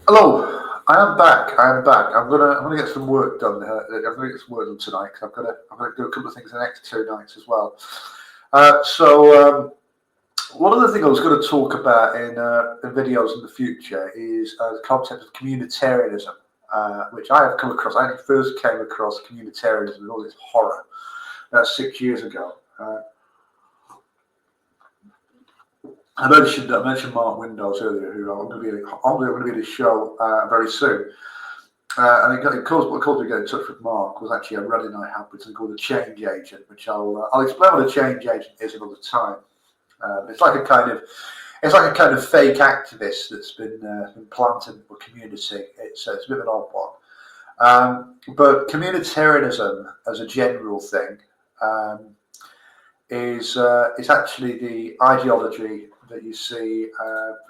Hello, I am back. I am back. I'm gonna get some work done. I'm gonna get some work done tonight because I'm gonna do a couple of things the next 2 nights as well. So one other thing I was going to talk about in videos in the future is the concept of communitarianism, which I have come across. I actually first came across communitarianism and all this horror about 6 years ago. I mentioned Mark Windows earlier, who I'm going to be at his show very soon. And it caused me to get in touch with Mark was actually a running I had with something called a change agent, which I'll explain what a change agent is another time. It's like a kind of fake activist that's been planted in the community. It's a bit of an odd one, but communitarianism as a general thing um, is actually the ideology that you see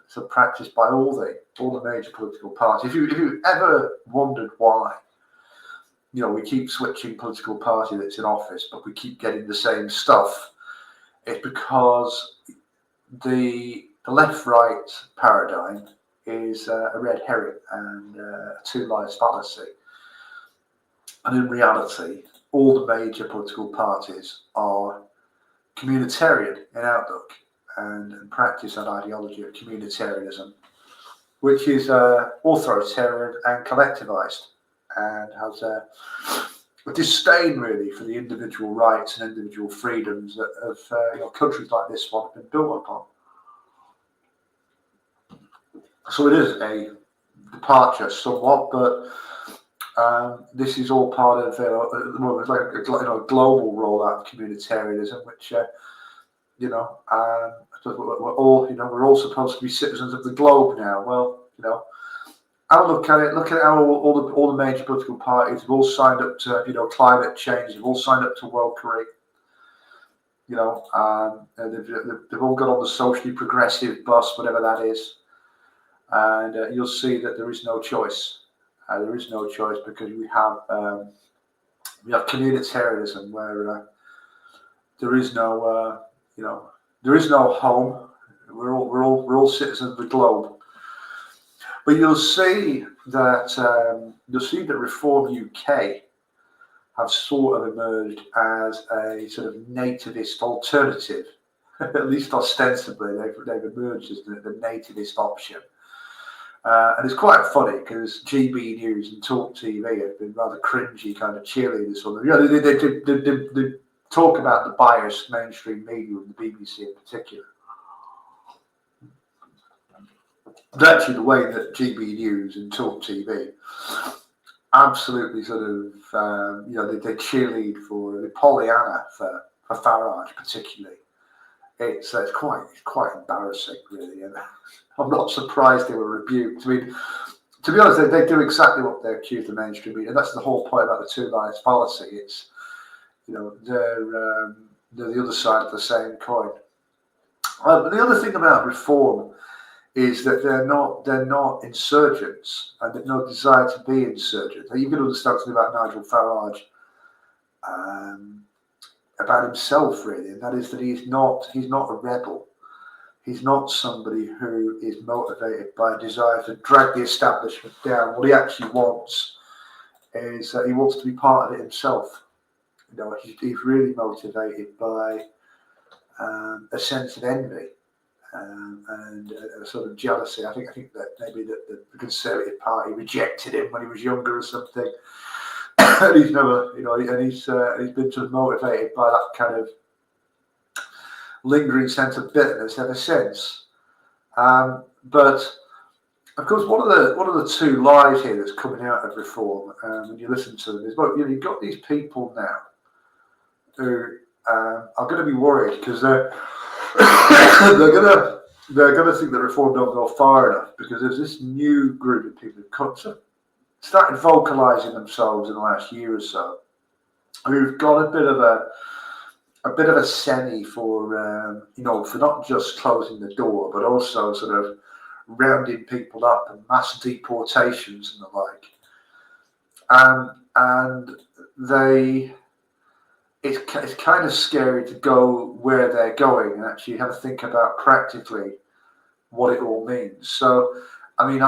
sort of practiced by all the major political parties. If you ever wondered why, we keep switching political party that's in office, but we keep getting the same stuff, it's because the left-right paradigm is a red herring and a two lies fallacy. And in reality, all the major political parties are communitarian in outlook and practice that ideology of communitarianism, which is authoritarian and collectivized and has a disdain really for the individual rights and individual freedoms that countries like this one have been built upon. So it is a departure somewhat, but this is all part of like a global rollout of communitarianism, which we're all supposed to be citizens of the globe now. Well, I look at it. Look at how all the major political parties have all signed up to climate change. They've all signed up to world curriculum. They've all got on the socially progressive bus, whatever that is, and you'll see that there is no choice. There is no choice because we have communitarianism where there is no there is no home. We're all citizens of the globe. But you'll see that Reform UK have sort of emerged as a sort of nativist alternative. At least ostensibly, they've emerged as the nativist option. And it's quite funny because GB News and Talk TV have been rather cringy kind of cheerleaders for them. They talk about the biased mainstream media and the BBC in particular. But actually, the way that GB News and Talk TV absolutely sort of, they cheerlead for the Pollyanna for Farage particularly. It's quite embarrassing, really. And I'm not surprised they were rebuked. I mean, to be honest, they do exactly what they accuse the mainstream media, and that's the whole point about the two lies fallacy. It's they're the other side of the same coin. But the other thing about Reform is that they're not insurgents, and they've no desire to be insurgents. Now, you can understand something about Nigel Farage, about himself really, and that is that he's not a rebel. He's not somebody who is motivated by a desire to drag the establishment down. What he actually wants is he wants to be part of it himself. He's really motivated by a sense of envy and a sort of jealousy. I think that maybe the Conservative Party rejected him when he was younger or something. And he's never, he's been sort of motivated by that kind of lingering sense of bitterness ever since. But of course, one of the two lies here that's coming out of Reform, when you listen to them, is you've got these people now who are going to be worried because they're going to think that Reform don't go far enough because there's this new group of people who've started vocalising themselves in the last year or so, who've got a bit of a semi for for not just closing the door, but also sort of rounding people up and mass deportations and the like. And it's kind of scary to go where they're going and actually have to think about practically what it all means. So, I mean,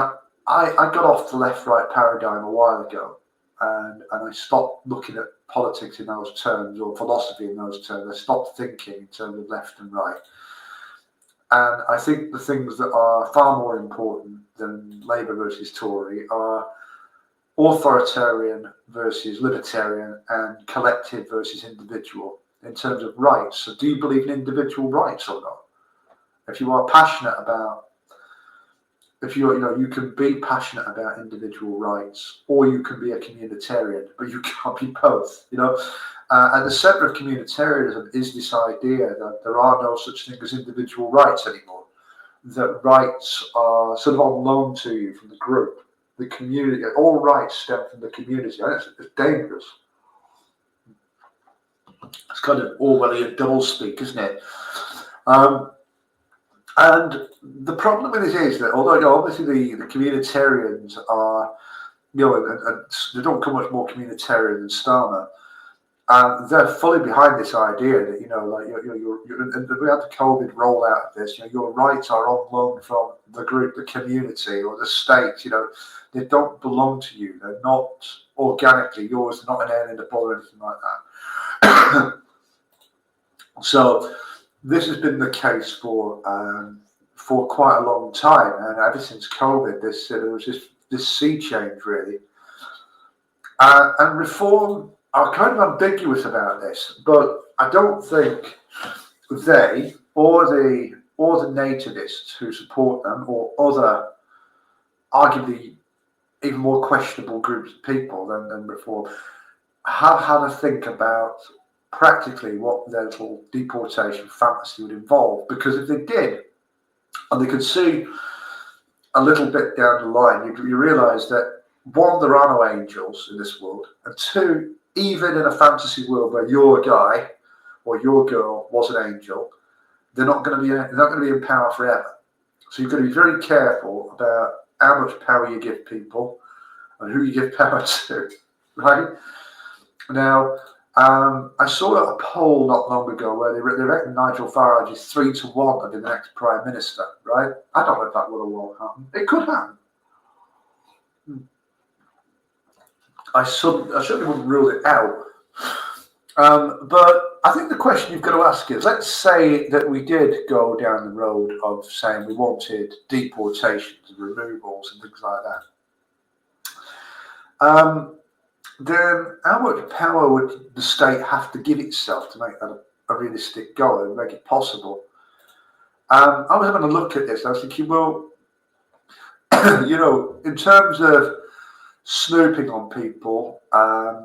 I got off the left-right paradigm a while ago, and I stopped looking at politics in those terms or philosophy in those terms. I stopped thinking in terms of left and right. And I think the things that are far more important than Labour versus Tory are authoritarian versus libertarian and collective versus individual in terms of rights. So do you believe in individual rights or not? If you are passionate about, if you can be passionate about individual rights, or you can be a communitarian, but you can't be both. At the centre of communitarianism is this idea that there are no such thing as individual rights anymore. That rights are sort of on loan to you from the group, the community. All rights stem from the community. And it's dangerous. It's kind of Orwellian doublespeak, isn't it? And the problem with it is that although obviously the communitarians are, and they don't come much more communitarian than Starmer. They're fully behind this idea that and we had the COVID rollout of this. Your rights are on loan from the group, the community, or the state. They don't belong to you. They're not organically yours. They're not an alienable or anything like that. So this has been the case for quite a long time, and ever since COVID, there was this sea change really, and reform are kind of ambiguous about this, but I don't think they or the nativists who support them or other arguably even more questionable groups of people than reform have had a think about practically what their little deportation fantasy would involve. Because if they did, and they could see a little bit down the line, you realise that one, there are no angels in this world, and two, even in a fantasy world where your guy or your girl was an angel, they're not going to be in power forever. So you've got to be very careful about how much power you give people and who you give power to, right? Now, I saw a poll not long ago where they reckon Nigel Farage is 3-1 to be the next Prime Minister, right? I don't know if that will or won't happen. It could happen. I certainly wouldn't rule it out. But I think the question you've got to ask is, let's say that we did go down the road of saying we wanted deportations and removals and things like that. Then how much power would the state have to give itself to make that a realistic goal and make it possible? I was having a look at this. I was thinking, well, in terms of snooping on people,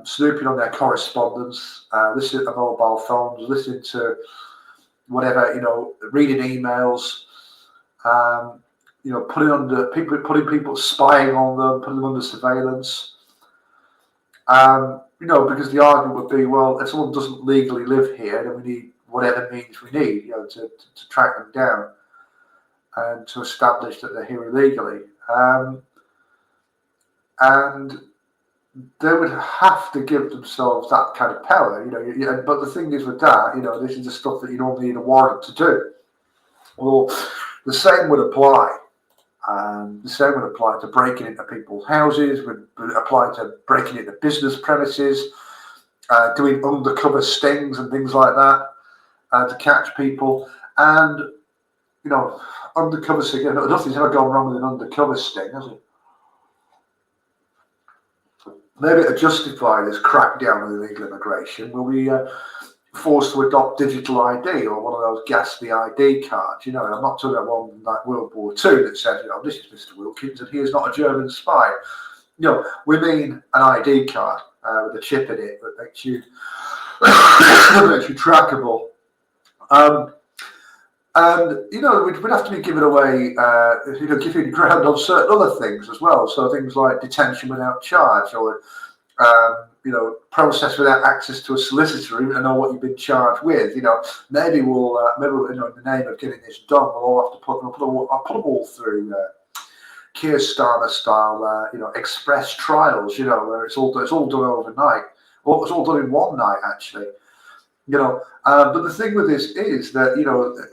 snooping on their correspondence, listening to mobile phones, listening to whatever, reading emails, putting people, spying on them, putting them under surveillance. Because the argument would be, well, if someone doesn't legally live here, then we need whatever means we need, to track them down and to establish that they're here illegally. And they would have to give themselves that kind of power, But the thing is with that, this is the stuff that you normally need a warrant to do. Well, the same would apply. The same would apply to breaking into people's houses, would apply to breaking into business premises, doing undercover stings and things like that to catch people. And, undercover sting, nothing's ever gone wrong with an undercover sting, has it? Maybe to justify this crackdown on illegal immigration, will we forced to adopt digital ID or one of those ghastly ID cards? I'm not talking about one like World War II that says, this is Mr. Wilkins and he is not a German spy. We mean an ID card with a chip in it that makes you trackable. And we'd have to be giving away, giving ground on certain other things as well. So things like detention without charge, or process without access to a solicitor, even to know what you've been charged with. Maybe we'll, in the name of getting this done, we'll all have to put them all through Keir Starmer style, express trials. Where it's all done overnight. Well, it's all done in one night actually. But the thing with this is that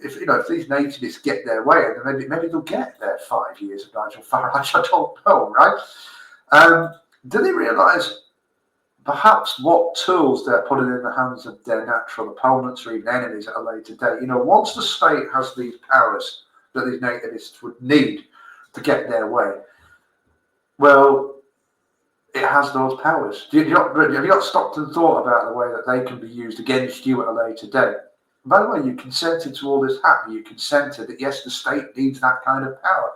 if these nativists get their way, then maybe they'll get their 5 years of Nigel Farage. I don't know, right? Do they realise perhaps what tools they're putting in the hands of their natural opponents or even enemies at a later date? Once the state has these powers that these nativists would need to get their way, well, it has those powers. Have you not stopped and thought about the way that they can be used against you at a later date? By the way, you consented to all this happening. You consented that, yes, the state needs that kind of power.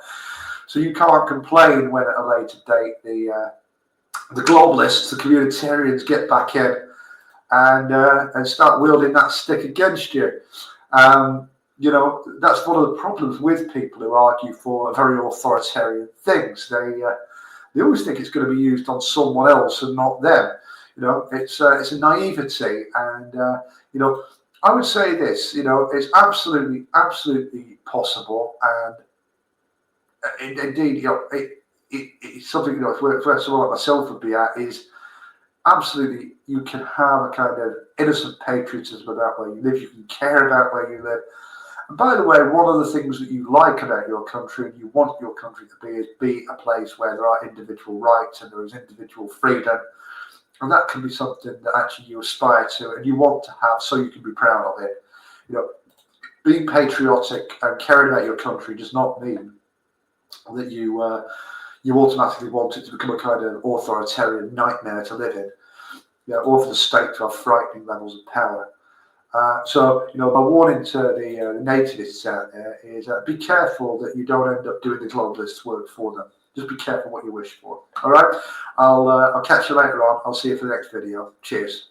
So you can't complain when at a later date the globalists, the communitarians get back in and start wielding that stick against you. That's one of the problems with people who argue for very authoritarian things. They always think it's going to be used on someone else and not them. It's a naivety, and I would say this. It's absolutely possible, and indeed, it's something where someone like myself would be at is absolutely. You can have a kind of innocent patriotism about where you live. You can care about where you live. And by the way, one of the things that you like about your country and you want your country to be a place where there are individual rights and there is individual freedom. And that can be something that actually you aspire to and you want to have so you can be proud of it. Being patriotic and caring about your country does not mean that you automatically want it to become a kind of authoritarian nightmare to live in, or for the state to have frightening levels of power. So, my warning to the nativists out there is be careful that you don't end up doing the globalists' work for them. Just be careful what you wish for. All right? I'll catch you later on. I'll see you for the next video. Cheers.